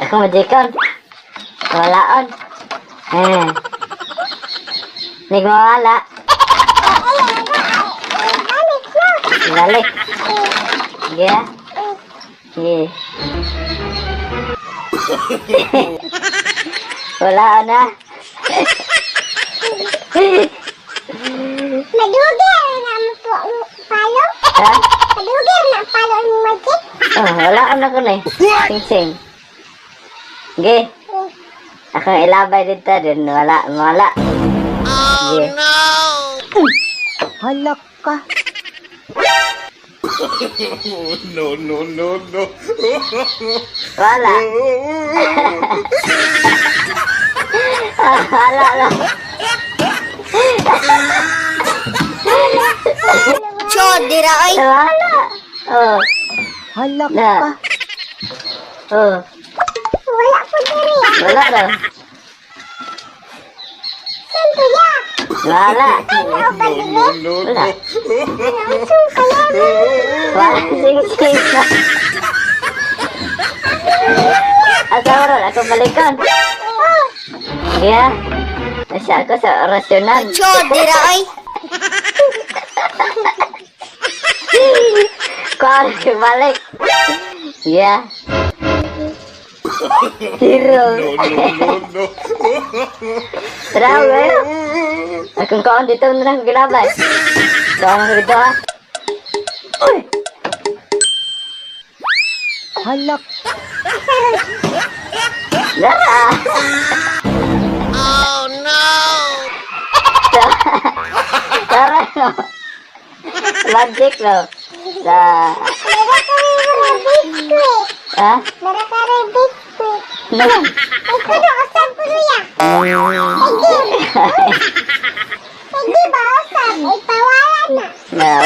Ako majikon. Walaon. Nig mawala. Balik. Sige. Sige. Wala na. Madugir na mo palo. Ha? Madugir na palo ni Magic. Oh, wala na ko na eh. Sing-sing. Sige. Ako ilabay dito din. Wala. Oh no! Halak ka. No. Wala. Wala na. Chod dira oy. Wala. Oh. Halak Na. ka. Oh. Wala po diri. Wala na. Sento ya. Wala. No. Wala. Usong kaya mo. Wala. Sing-sing na. Asa oras ako balikan. Sige. Nasa ako sa orasyonan. Chod dira oy. Kau harus balik. Ya. Hero. No. Terang ya. Aku kau dito nang gilabay. Kau dito ah. Uy. Halak. Dah. Oh no! Terang no. Magic no. Dah. Dara kare biskuit. Ah. Dara kare biskuit. No. Ay kuno asam kuno ya. Egi ba asam? Ay pawalan na. Nah,